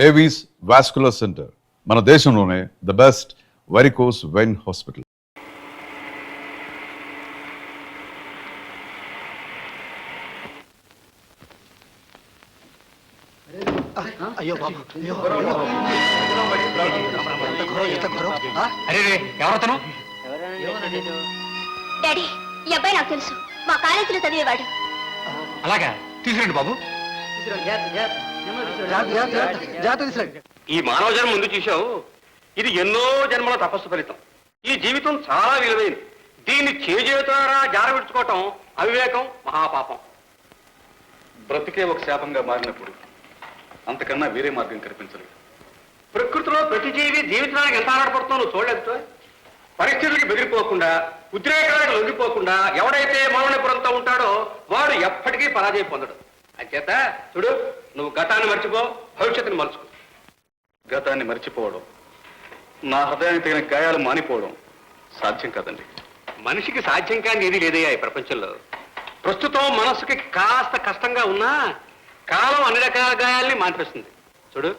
Avis vascular centre మన దేశంలోనే the best varicose vein hospital. అయ్యో బాబు, ఎవరతను? డాడీ, ఈ అబ్బాయి నాకు తెలుసు, మా కాలేజీలో చదివేవాడు. అలాగా, తీసుకురండి బాబు. ఈ మానవ జన్మ ముందు చూశావు, ఇది ఎన్నో జన్మల తపస్సు ఫలితం. ఈ జీవితం చాలా విలువైనది. దీన్ని చేజేతారా జారవిడ్చుకోవటం అవివేకం, మహాపాపం. బ్రతికే ఒక శాపంగా మారినప్పుడు అంతకన్నా వేరే మార్గం కనిపించలేదు. ప్రకృతిలో ప్రతి జీవి జీవితానికి ఎంత ఆరాటపడుతుందో చూడలేదు. పరిస్థితులకి బెదిరిపోకుండా, ఉద్రేకాలకు లొంగిపోకుండా ఎవడైతే మౌనపురంతో ఉంటాడో వాడు ఎప్పటికీ పరాజయం పొందడు. అంచేత చూడు, నువ్వు గతాన్ని మర్చిపో, భవిష్యత్తుని మలుచుకో. గతాన్ని మర్చిపోవడం, నా హృదయానికి తగిన గాయాలు మానిపోవడం సాధ్యం కాదండి. మనిషికి సాధ్యం కాని ఏది లేదయ్యా ఈ ప్రపంచంలో. ప్రస్తుతం మనస్సుకి కాస్త కష్టంగా ఉన్నా కాలం అన్ని రకాల గాయాల్ని మాన్పిస్తుంది. చూడు,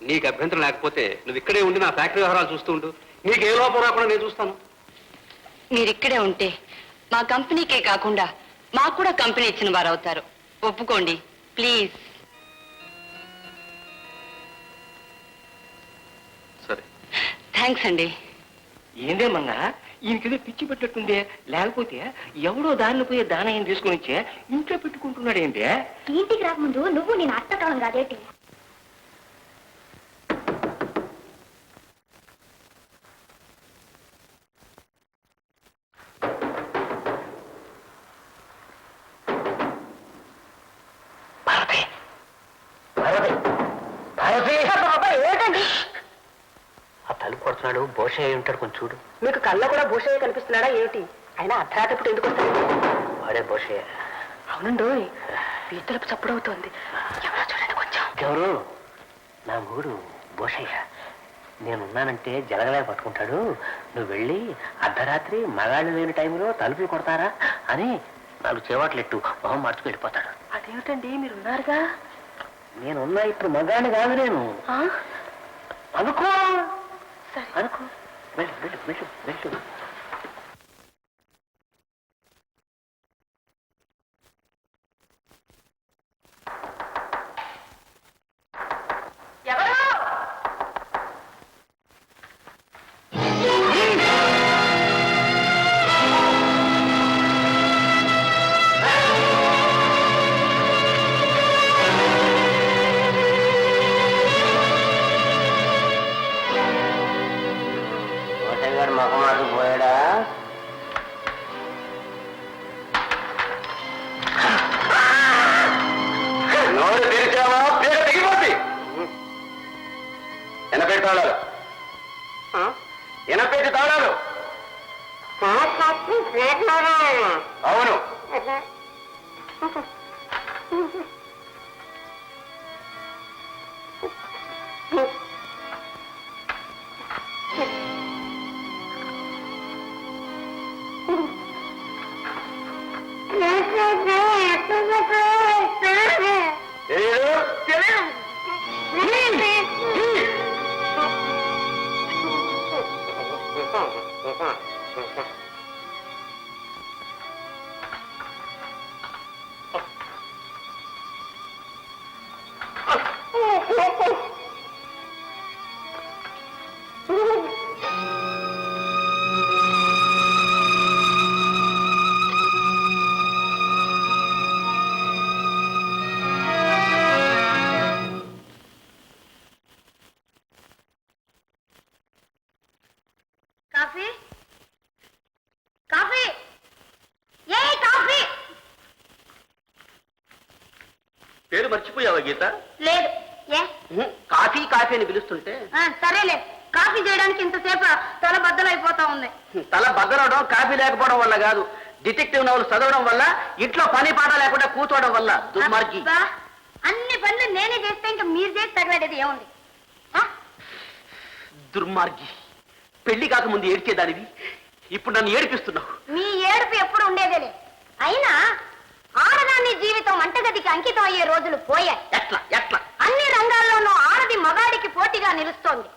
నీకు అభ్యంతరం లేకపోతే నువ్వు ఇక్కడే ఉండి నా ఫ్యాక్టరీ వ్యవహారాలు చూస్తూ ఉండు. నీకు ఏ లోపం రాకుండా నేను చూస్తాను. మీరిక్కడే ఉంటే మా కంపెనీకే కాకుండా మాకు కూడా కంపెనీ ఇచ్చిన వారు అవుతారు. ఒప్పుకోండి ప్లీజ్. సరే, థ్యాంక్స్ అండి. ఏందేమన్నా ఈయనకేదో పిచ్చి పెట్టట్టుందే, లేకపోతే ఎవడో దారిలో పోయే దానాయం తీసుకుని వచ్చే ఇంట్లో పెట్టుకుంటున్నాడు. ఏంటే ఇంటికి రాకముందు నువ్వు నేను అట్టటం కాదేటి? ఏంటండి ఆ తలుపు కొడుతున్నాడు, బోష అయి ఉంటాడు, కొంచెం చూడు. మీకు కళ్ళ కూడా భూషయ్య కనిపిస్తున్నాడా ఏమిటి? ఆయన అర్ధరాత్రి ఇప్పుడు ఎందుకు వస్తాడు? వాడే బోషయ్య. అవునండు, పీతలకు చప్పుడవుతోంది. ఎవరో చూడండి కొంచెం. ఎవరు? నా మూడు బోషయ్య. నేనున్నానంటే జలగలే పట్టుకుంటాడు. నువ్వు వెళ్ళి అర్ధరాత్రి మగాళ్ళు లేని టైంలో తలుపులు కొడతారా అని 4 చేవాట్లెట్టు మొహం మార్చుకు వెళ్ళిపోతాడు. అదేమిటండి, మీరున్నారుగా. నేనున్నా, ఇప్పుడు మగాడిని కాదు నేను. అనుకో అనుకో, వెళ్ళు వెళ్ళు వెళ్ళు వెళ్ళు. మగమాడు పోయాడా? నోరు తెరిచావా పేరు తెగిపోద్ది. ఎనపేటి తాళాలు, ఎనపేటి తాళాలు. అవును, కాఫీ కాఫీ ఏ కాఫీ. పేరు మర్చిపోయావా గీత? లేదు. ఏ కాఫీ కాఫీ అని పిలుస్తుంటే సరేలే, కాఫీ చేయడానికి ఇంతసేపు తల బద్దలైపోతా ఉంది. తల బద్దలవడం కాఫీ లేకపోవడం వల్ల కాదు, డిటెక్టివ్ నవలు చదవడం వల్ల, ఇంట్లో పని పాట లేకుండా కూర్చోవడం వల్ల. దుర్మార్గి. అబ్బా, అన్ని పనులు నేనే చేస్తే ఇంకా మీరు చేసి తగలడేది ఏముంది? దుర్మార్గి. పెళ్లి కాకముందు ఏడ్చేదానివి, ఇప్పుడు నన్ను ఏడిపిస్తున్నావు. మీ ఏడుపు ఎప్పుడు ఉండేదేలే. అయినా ఆడదాన్ని జీవితం వంటగదికి అంకితం అయ్యే రోజులు పోయాయి. ఎట్లా ఎట్లా? అన్ని రంగాల్లోనూ ఆడది మగాడి నిలుస్తోంది.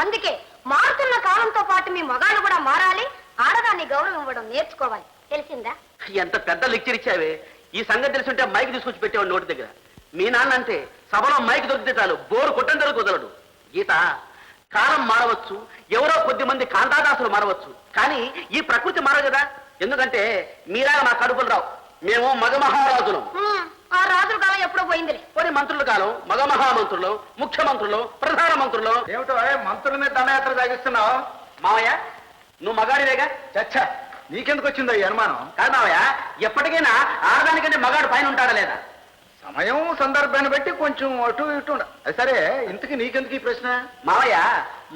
అందుకే మారుతున్న కాలంతో పాటు మీ మగాళ్ళు కూడా మారాలి, ఆడదాన్ని గౌరవం ఇవ్వడం నేర్చుకోవాలి. తెలిసిందా? ఎంత పెద్ద లెక్చర్ ఇచ్చావే. ఈ సంగతి తెలుసుంటే మైక్ తీసుకొచ్చి పెట్టేవాడు నోటి దగ్గర. మీ నాన్న అంటే సభలో మైక్ దొరికితే చాలు బోరు కొట్టందరూ కుదరడు. గీత, కాలం మారవచ్చు, ఎవరో కొద్ది మంది కాంతాదాసులు మారవచ్చు, కానీ ఈ ప్రకృతి మారదు కదా. ఎందుకంటే మీరా మా కడుపులు రావు, మేము మగ మహారాజులం. ఆ రాజుల కాలం ఎప్పుడో పోయిందిలే. కొన్ని మంత్రుల కాలం మగ మహామంత్రులు, ముఖ్యమంత్రులు, ప్రధానమంత్రులు. ఏమిటో మంత్రుల మీద దండయాత్ర సాగిస్తున్నావు? మావయ్య, నువ్వు మగాడివేగా? చచ్చా, నీకెందుకు వచ్చిందో ఈ అనుమానం? కాదు మావయ్య, ఎప్పటికైనా ఆడదానికంటే మగాడు పైన ఉంటాడా లేదా? సమయం సందర్భాన్ని బట్టి కొంచెం అటు ఇటు అది సరే, ఇంతకీ నీకెందుకు ఈ ప్రశ్న? మావయ్య,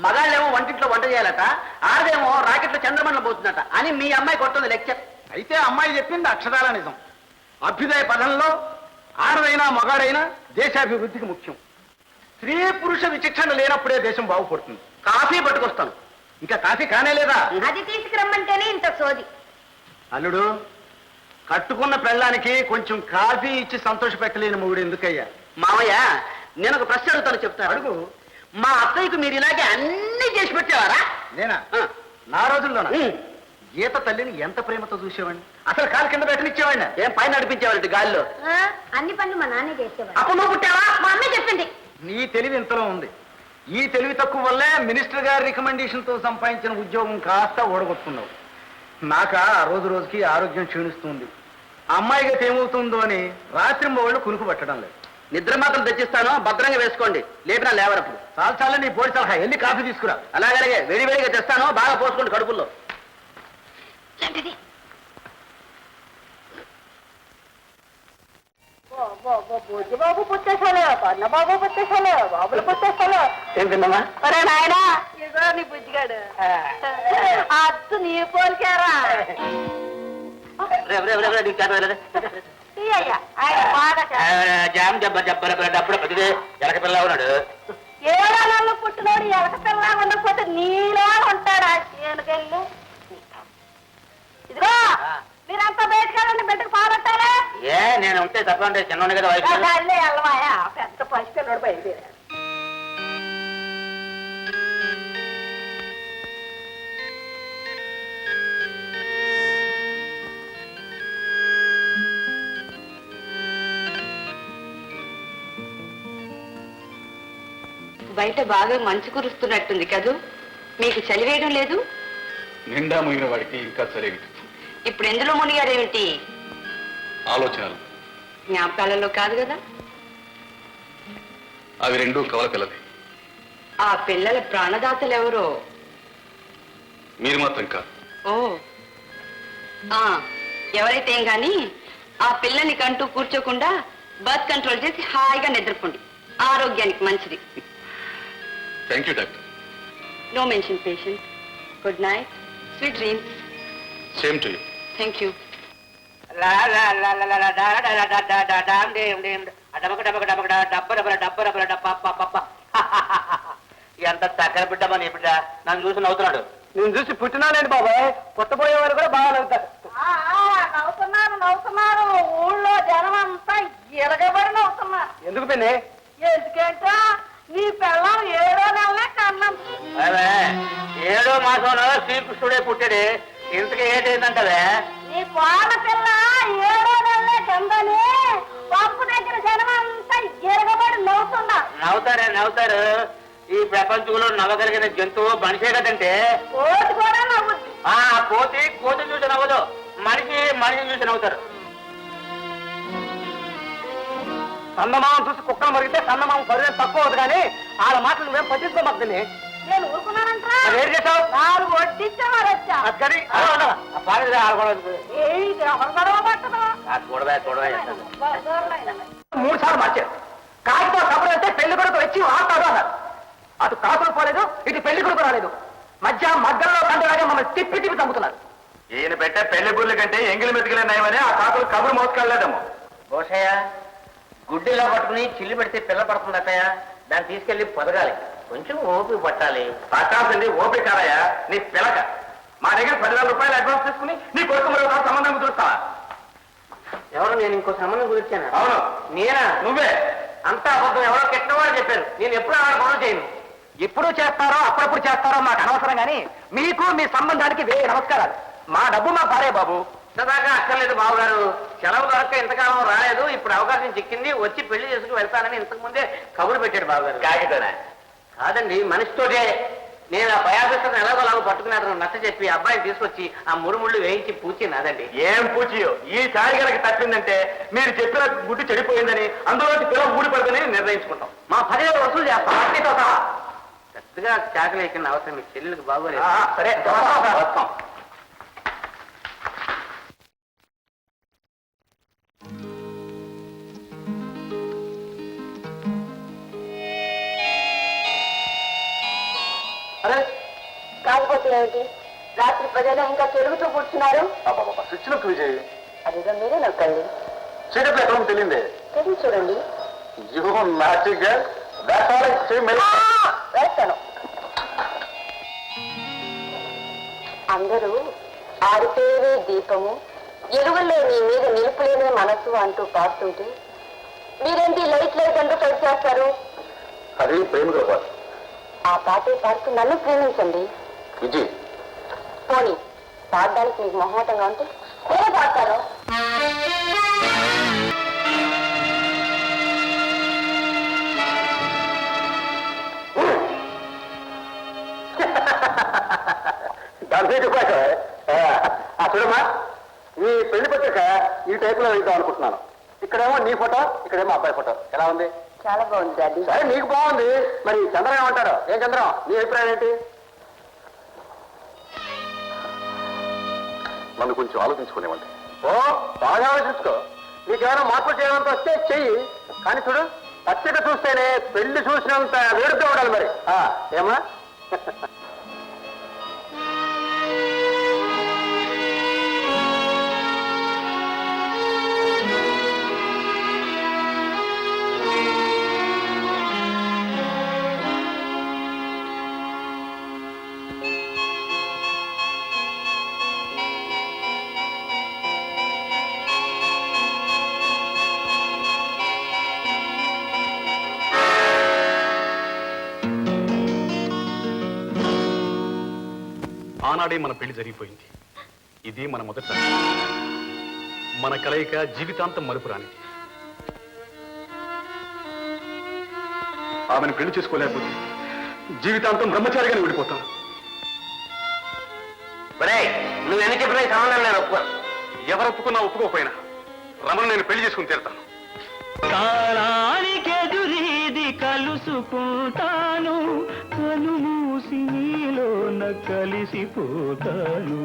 మగాళ్ళేమో వంటింట్లో వంట చేయాలట, ఆడదేమో రాకెట్లో చంద్రమండలం పోతుందట అని మీ అమ్మాయి కొడుతుంది లెక్చర్. అయితే అమ్మాయి చెప్పింది అక్షరాల నిజం. అభ్యుదయ పదంలో ఆడదైనా మగాడైనా దేశాభివృద్ధికి ముఖ్యం. స్త్రీ పురుష విచక్షణ లేనప్పుడే దేశం బాగుపడుతుంది. కాఫీ పట్టుకొస్తాను. ఇంకా కాఫీ కానే లేదా? అది తీసుకురమ్మంటేనే ఇంత సోది. అల్లుడు, కట్టుకున్న పెళ్ళానికి కొంచెం కాఫీ ఇచ్చి సంతోష పెట్టలేని మొగుడు ఎందుకయ్యా? మావయ్య, నేను ఒక ప్రశ్న అడుగుతాను, చెప్తాను. అడుగు. మా అత్తయ్యకు మీరు ఇలాగే అన్ని చేసి పెట్టేవారా? నేనా? ఆ. నా రోజుల్లోనా? గీత తల్లిని ఎంత ప్రేమతో చూసేవాడిని. అసలు కాలు కింద పెట్టనిచ్చేవాడిని. ఏం పైన నడిపించేవారంటే గాల్లో? అన్ని పనులు మా నాన్నే చేసేవాడు. అప్పుడు నువ్వు పుట్టావా? మా అమ్మే చెప్పింది. నీ తెలివి ఇంతలో ఉంది. ఈ తెలివి తక్కువ వల్లే మినిస్టర్ గారి రికమెండేషన్ తో సంపాదించిన ఉద్యోగం కాస్త ఓడగొట్టుకున్నావు. నాక రోజు రోజుకి ఆరోగ్యం క్షీణిస్తుంది. అమ్మాయి గతి ఏమవుతుందో అని రాత్రి వాళ్ళు కునుకు పట్టడం లేదు. నిద్ర మాత్రం తెచ్చిస్తాను, భద్రంగా వేసుకోండి, లేపినా లేవరప్పుడు. చాలా చాలా నీ పోటీ సలహా. వెళ్ళి కాఫీ తీసుకురా. అలాగే వేడి వేడిగా తెస్తాను, బాగా పోసుకోండి కడుపుల్లో. బాబు పుట్టేసాలే, బాబు పుట్టేసాలే, బాబులు పుట్టేసాలే. ఏం తిన్నామా? ఒరే నాయనా, ఇదో నీ బుజ్జిగాడు. అచ్చు నీ పోలికారా? తీయ్యా, ఆయన బాగా జామ్ జబ్బ జబ్బర డబ్బుల పదివే ఎలక పిల్ల ఉన్నాడు. ఏడో నెలలు పుట్టినోడు ఎలక పిల్ల ఉండకపోతే నీలా ఉంటాడా? ఏనుకెళ్ళి ఇదిగో మీరంతా బయటకెళ్ళండి, బిడ్డకు పాలట్టాలే. ఏ నేను ఉంటే తప్పంటే చిన్న కదా వయసు. వెళ్ళవాయా, పెద్ద పసిపిల్లడు బయలుదేరా. బయట బాగా మంచు కురుస్తున్నట్టుంది కదూ? మీకు చలి వేయడం లేదు? నిండా ముగిన వాడికి ఇంకా సరేవి ఇప్పుడు ఎందులో మునిగారేమిటి? ఆలోచనలు. జ్ఞాపకాలలో కాదు కదా? అవి రెండూ కవలకలది. ఆ పిల్లల ప్రాణదాతలు ఎవరో? మీరు మాత్రం కాదు. ఓ, ఎవరైతే ఏం గాని ఆ పిల్లని కంటూ కూర్చోకుండా బర్త్ కంట్రోల్ చేసి హాయిగా నిద్రపోండి, ఆరోగ్యానికి మంచిది. Thank you doctor. No mention patient. Good night, sweet dreams. Same to you. Thank you. ఎంత చక్కర బిడ్డమా నీ బిడ్డ. నన్ను చూసి నవ్వుతున్నాడు. నేను చూసి పుట్టినానండి బాబాయ్. కొట్టబోయేవారు కూడా బాగా నవ్వుతారు. నవ్వుతున్నారు. ఊళ్ళో జనం అంతా ఎరగబడి నవ్వుతున్నారు. ఎందుకు పిన్ని? ఎందుకంటే నీ పిల్లం 7వ నెలలే కన్నాం. ఏడో మాసంలో శ్రీకృష్ణుడే పుట్టాడు. ఇంతకీ ఏంటంటే నీ పాల పిల్ల 7వ నెలలే కందని పంపు దగ్గర జనం అంతా ఎరగబడి నవ్వుతున్నారు. నవ్వుతారు. ఈ ప్రపంచంలో నవ్వగలిగిన జంతువు మనిషే కదంటే. కోతి కూడా నవ్వుద్ది. కోతిని చూసి నవ్వదు, మనిషిని చూసి నవ్వుతారు. సన్నమామం చూసి కుక్కలు మరిగితే సన్నమామం పరువు తక్కువ అవుతుంది, కానీ వాళ్ళ మాటలు నువ్వేం పట్టించుకోమద్దని. నేను ఊరుకున్నానంటా. ఏం చేసావు? 4 వడ్డిచ్చా మరి వచ్చా. అక్కడి గొడవ పట్టదు. చూడవే 3 సార్లు మార్చారు. కాకితో కబురు అంటే పెళ్లి కొడుకు వచ్చి వాస్తాడు అన్నారు. అటు కాకులు పోలేదు, ఇటు పెళ్లి కొడుకు రాలేదు. మధ్య మగ్గంలో కంటలాగా మమ్మల్ని తిప్పి చంపుతున్నారు. ఈయన పెట్టే పెళ్లి బుర్ల కంటే ఎంగిలి మెతుకులే నయమని ఆ కాకులు కబురు మోసుకెళ్ళలేదేమో. బోషయ్య, గుడ్డిలో పట్టుకుని చిల్లు పెడితే పిల్ల పడుతుంది అక్కయ్య. దాన్ని తీసుకెళ్లి పొదగాలి, కొంచెం ఓపిక పట్టాలి. పట్టాల్సింది ఓపిక కాదయ్యా, నీ పిలక. మా దగ్గర 10,000 రూపాయలు అడ్వాన్స్ తీసుకుని నీ కొడుకు మరొక సంబంధం కుదురుస్తావా? ఎవరు? నేను ఇంకో సంబంధం గురించాను. అవును, నేనా? నువ్వే. అంతా అబద్ధం. ఎవరో కెట్టవాళ్ళు చెప్పారు. నేను ఎప్పుడు అలా గొడవ చేయను. ఎప్పుడు చేస్తారో అప్పుడప్పుడు చేస్తారో మాకు అనవసరం కానీ మీకు మీ సంబంధానికి వేరే నమస్కారాలు. మా డబ్బు మా పారే బాబు. ఇంతదాకా అక్కర్లేదు బాబు గారు, సెలవు దొరక్క ఇంతకాలం రాలేదు, ఇప్పుడు అవకాశం చిక్కింది, వచ్చి పెళ్లి చేసుకుని వెళ్తానని ఇంతకు ముందే కబురు పెట్టాడు బాబు గారు. కాకితోనే కాదండి, మనిషితోటే. నేను ఆ భయాభిస్తను ఎలాగోలాగో పట్టుకున్నాను నచ్చ చెప్పి అబ్బాయిని తీసుకొచ్చి ఆ ముళ్ళు వేయించి పూచి నాదండి. ఏం పూచియో, ఈ చారి గనక తప్పిందంటే మీరు చెప్పిన గుడ్డు చెడిపోయిందని, అందులోకి పిల్లలు ఊడిపడదని నిర్ణయించుకుంటాం. మా 10,000 వసూలు చేస్తాం అట్టితో సహా. పెద్దగా చాకలి ఎక్కిన అవసరం మీ చెల్లెలకు బాగోలేదు. సరే వస్తాం. అరే కాకపోతే ఏమిటి, రాత్రి ప్రజలు ఇంకా తిరుగుతూ కూర్చున్నారు. స్విచ్ నొక్కి విజయ్. అదిగా మీరే నొక్కండి. చీకట్లో ఎక్కడ తెలియదే. తెలిసి చూడండి. వేస్తాను. అందరూ ఆరితేనే దీపము, ఎలుగులే నీ మీద నిలుపులేని మనసు అంటూ పాడుతుంటే మీరేంటి లైట్ లైట్ అంటూ ట్రై చేస్తారు? అది ప్రేమికుల పాట. ఆ పాటే పాడుతూ నన్ను ప్రేమించండి. విజయ్ పోనీ పాడడానికి మీకు మొహమాటంగా ఉంటే నేనే పాడతాను. చూడమ్మా, ఈ పెళ్లి పత్రిక ఈ టైప్ లో వెళ్దాం అనుకుంటున్నాను. ఇక్కడేమో నీ ఫోటో, ఇక్కడేమో అబ్బాయి ఫోటో. ఎలా ఉంది? చాలా బాగుంది డాడీ. సరే నీకు బాగుంది, మరి చంద్రం ఏమంటారు? ఏం చంద్రం, నీ అభిప్రాయం ఏంటి? నన్ను కొంచెం ఆలోచించుకునేవండి. ఓ బాగా ఆలోచించుకో. నీకేమైనా మార్పులు చేయడంతో వస్తే చెయ్యి. కానీ చూడు, పత్రిక చూస్తేనే పెళ్లి చూసినంత వేడుక ఉండాలి మరి. ఏమా? ఆనాడే మన పెళ్లి జరిగిపోయింది. ఇది మన మొదటి రాత్రి. మన కలయిక జీవితాంతం మరుపురానిది. ఆమెను పెళ్లి చేసుకోలేకపోతే జీవితాంతం బ్రహ్మచారిగానే విడిపోతాను. నువ్వు ఎన్ని చెప్పినా ఈ సంబంధం నేను ఒప్పుకోను. ఎవరు ఒప్పుకున్నా ఒప్పుకోకపోయినా రమణ నేను పెళ్లి చేసుకుని తీరుతాను. కాలానికెదురీది కలుసుకుంటాను, కను మూసి నీలోన కలిసిపోతాను.